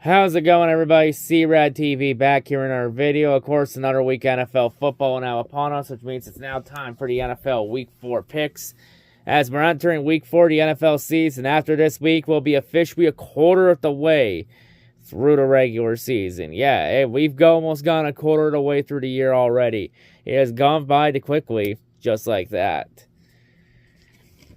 How's it going, everybody? C-RadTV back here in our video. Of course, another week NFL football now upon us, which means it's now time for the NFL Week 4 picks. As we're entering Week 4 of the NFL season, after this week, we'll be officially a quarter of the way through the regular season. Yeah, we've almost gone a quarter of the way through the year already. It has gone by quickly, just like that.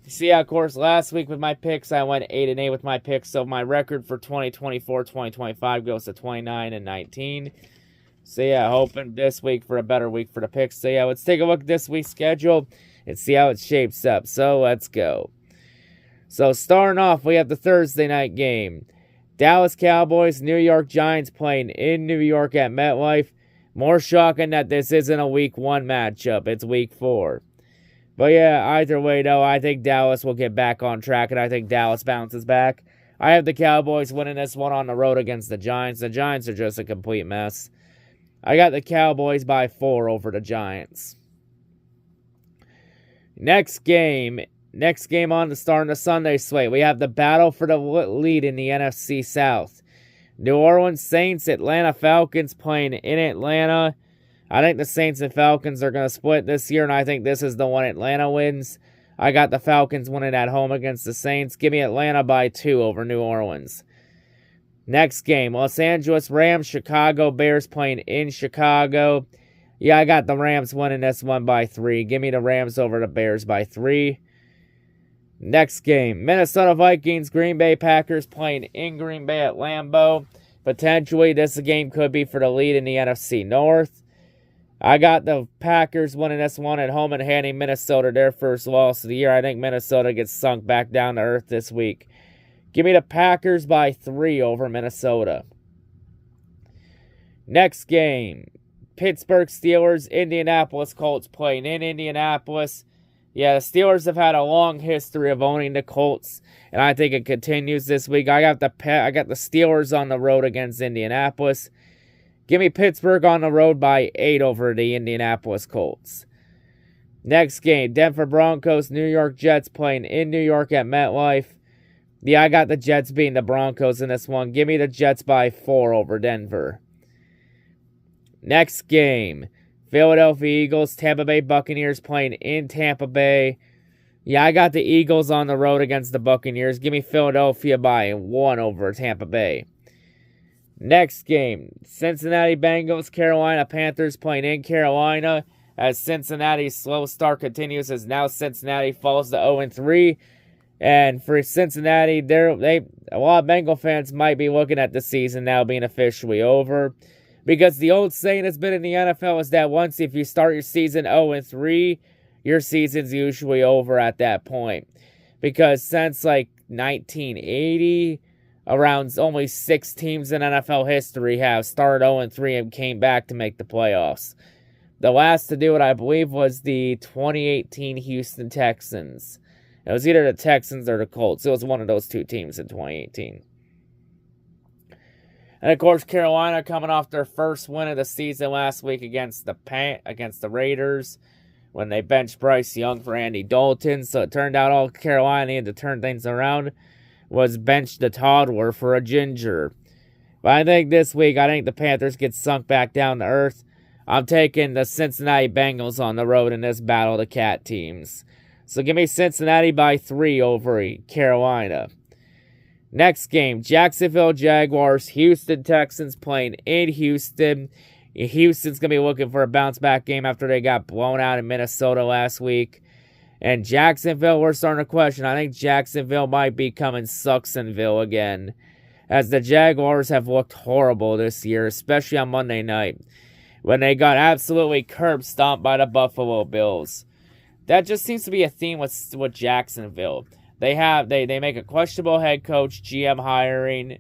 See, of course, last week with my picks, I went 8-8 with my picks, so my record for 2024-2025 goes to 29-19. So, yeah, hoping this week for a better week for the picks. So, yeah, let's take a look at this week's schedule and see how it shapes up. So, let's go. So, starting off, we have the Thursday night game. Dallas Cowboys, New York Giants playing in New York at MetLife. More shocking that this isn't a Week 1 matchup. It's Week 4. But yeah, either way, though, I think Dallas will get back on track, and I think Dallas bounces back. I have the Cowboys winning this one on the road against the Giants. The Giants are just a complete mess. I got the Cowboys by 4 over the Giants. Next game on the starting the Sunday slate. We have the battle for the lead in the NFC South. New Orleans Saints, Atlanta Falcons playing in Atlanta. I think the Saints and Falcons are going to split this year, and I think this is the one Atlanta wins. I got the Falcons winning at home against the Saints. Give me Atlanta by 2 over New Orleans. Next game, Los Angeles Rams, Chicago Bears playing in Chicago. Yeah, I got the Rams winning this one by 3. Give me the Rams over the Bears by 3. Next game, Minnesota Vikings, Green Bay Packers playing in Green Bay at Lambeau. Potentially, this game could be for the lead in the NFC North. I got the Packers winning this one at home and handing Minnesota their first loss of the year. I think Minnesota gets sunk back down to earth this week. Give me the Packers by 3 over Minnesota. Next game, Pittsburgh Steelers, Indianapolis Colts playing in Indianapolis. Yeah, the Steelers have had a long history of owning the Colts, and I think it continues this week. I got the Steelers on the road against Indianapolis. Give me Pittsburgh on the road by 8 over the Indianapolis Colts. Next game, Denver Broncos, New York Jets playing in New York at MetLife. Yeah, I got the Jets beating the Broncos in this one. Give me the Jets by 4 over Denver. Next game, Philadelphia Eagles, Tampa Bay Buccaneers playing in Tampa Bay. Yeah, I got the Eagles on the road against the Buccaneers. Give me Philadelphia by 1 over Tampa Bay. Next game, Cincinnati Bengals, Carolina Panthers playing in Carolina. As Cincinnati's slow start continues, as now Cincinnati falls to 0-3. And for Cincinnati, a lot of Bengal fans might be looking at the season now being officially over. Because the old saying that's been in the NFL is that once if you start your season 0-3, your season's usually over at that point. Because since like 1980... around only 6 teams in NFL history have started 0-3 and came back to make the playoffs. The last to do it, I believe, was the 2018 Houston Texans. It was either the Texans or the Colts. It was one of those 2 teams in 2018. And, of course, Carolina coming off their first win of the season last week against the Raiders when they benched Bryce Young for Andy Dalton. So it turned out all Carolina needed to turn things around was bench the toddler for a ginger. But I think this week, the Panthers get sunk back down to earth. I'm taking the Cincinnati Bengals on the road in this battle of the cat teams. So give me Cincinnati by 3 over Carolina. Next game, Jacksonville Jaguars, Houston Texans playing in Houston. Houston's going to be looking for a bounce-back game after they got blown out in Minnesota last week. And Jacksonville, we're starting to question. I think Jacksonville might be coming Sucksonville again. As the Jaguars have looked horrible this year, especially on Monday night, when they got absolutely curb stomped by the Buffalo Bills. That just seems to be a theme with Jacksonville. They make a questionable head coach, GM hiring.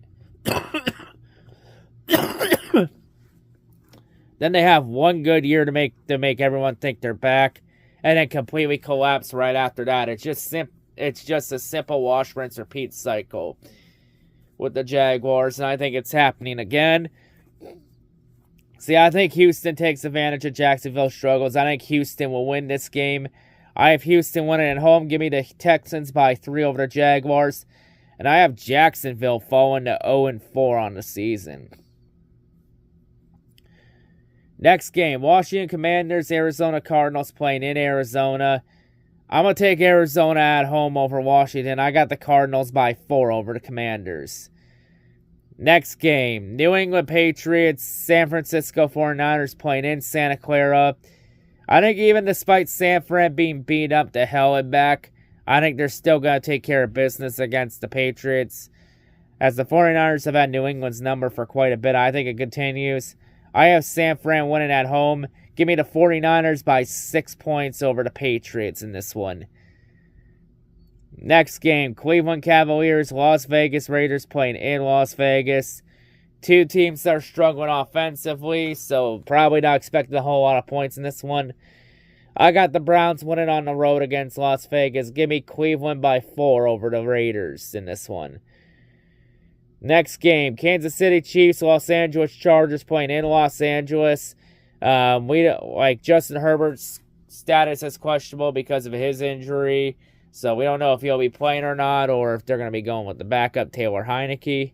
Then they have one good year to make everyone think they're back. And then completely collapse right after that. It's just a simple wash, rinse, repeat cycle with the Jaguars, and I think it's happening again. See, I think Houston takes advantage of Jacksonville's struggles. I think Houston will win this game. I have Houston winning at home. Give me the Texans by 3 over the Jaguars. And I have Jacksonville falling to 0-4 on the season. Next game, Washington Commanders, Arizona Cardinals playing in Arizona. I'm going to take Arizona at home over Washington. I got the Cardinals by 4 over the Commanders. Next game, New England Patriots, San Francisco 49ers playing in Santa Clara. I think even despite San Fran being beat up to hell and back, I think they're still going to take care of business against the Patriots. As the 49ers have had New England's number for quite a bit, I think it continues. I have San Fran winning at home. Give me the 49ers by 6 points over the Patriots in this one. Next game, Cleveland Cavaliers, Las Vegas Raiders playing in Las Vegas. Two teams that are struggling offensively, so probably not expecting a whole lot of points in this one. I got the Browns winning on the road against Las Vegas. Give me Cleveland by 4 over the Raiders in this one. Next game, Kansas City Chiefs, Los Angeles Chargers playing in Los Angeles. Justin Herbert's status is questionable because of his injury. So we don't know if he'll be playing or not, or if they're going to be going with the backup, Taylor Heineke.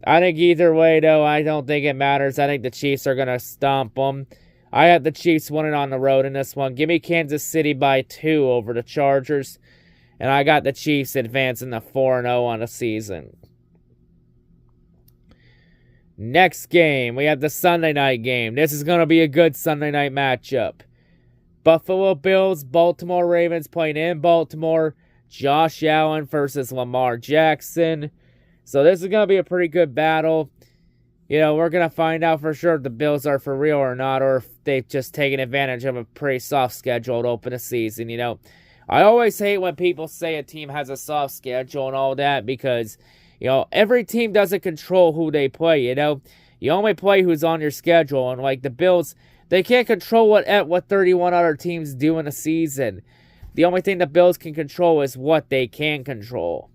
I think either way, though, I don't think it matters. I think the Chiefs are going to stomp them. I have the Chiefs winning on the road in this one. Give me Kansas City by 2 over the Chargers. And I got the Chiefs advancing to 4-0 on the season. Next game, we have the Sunday night game. This is going to be a good Sunday night matchup. Buffalo Bills, Baltimore Ravens playing in Baltimore. Josh Allen versus Lamar Jackson. So this is going to be a pretty good battle. You know, we're going to find out for sure if the Bills are for real or not, or if they've just taken advantage of a pretty soft schedule to open a season, you know. I always hate when people say a team has a soft schedule and all that because, you know, every team doesn't control who they play, you know. You only play who's on your schedule, and like the Bills, they can't control what 31 other teams do in a season. The only thing the Bills can control is what they can control.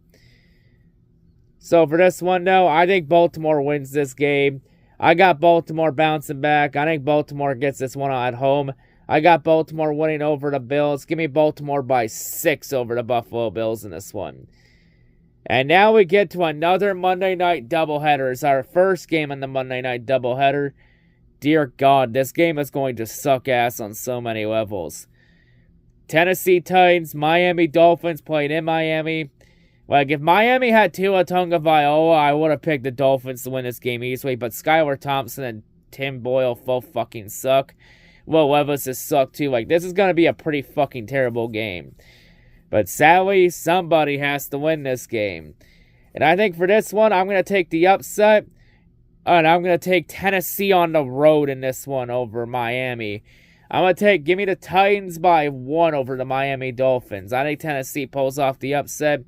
So for this one, though, I think Baltimore wins this game. I got Baltimore bouncing back. I think Baltimore gets this one at home. I got Baltimore winning over the Bills. Give me Baltimore by 6 over the Buffalo Bills in this one. And now we get to another Monday night doubleheader. It's our first game in the Monday night doubleheader. Dear God, this game is going to suck ass on so many levels. Tennessee Titans, Miami Dolphins playing in Miami. Like, if Miami had Tua Tagovailoa, I would have picked the Dolphins to win this game easily, but Skylar Thompson and Tim Boyle both fucking suck. Will Levis has sucked too. Like, this is going to be a pretty fucking terrible game. But sadly, somebody has to win this game. And I think for this one, I'm going to take the upset. And I'm going to take Tennessee on the road in this one over Miami. I'm going to give me the Titans by 1 over the Miami Dolphins. I think Tennessee pulls off the upset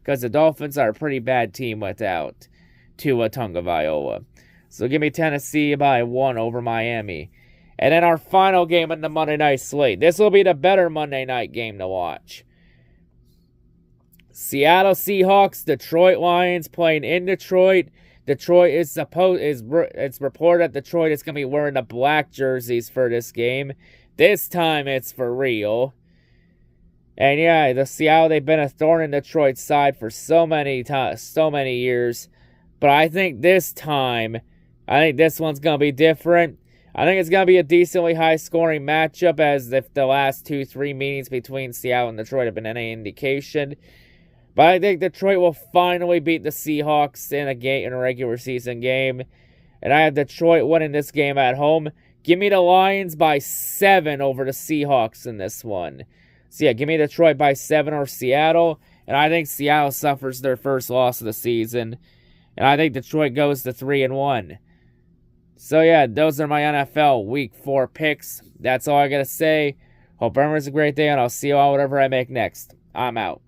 because the Dolphins are a pretty bad team without Tua Tagovailoa. So give me Tennessee by 1 over Miami. And then our final game in the Monday night slate. This will be the better Monday night game to watch. Seattle Seahawks, Detroit Lions playing in Detroit. Detroit it's reported that Detroit is going to be wearing the black jerseys for this game. This time it's for real. And yeah, the Seattle, they've been a thorn in Detroit's side for so many years. But I think this time, I think this one's going to be different. I think it's going to be a decently high-scoring matchup, as if the last 2-3 meetings between Seattle and Detroit have been any indication. But I think Detroit will finally beat the Seahawks in a regular season game. And I have Detroit winning this game at home. Give me the Lions by 7 over the Seahawks in this one. So yeah, give me Detroit by 7 or Seattle. And I think Seattle suffers their first loss of the season. And I think Detroit goes to 3-1. So yeah, those are my NFL Week 4 picks. That's all I gotta say. Hope everyone's a great day, and I'll see you all whatever I make next. I'm out.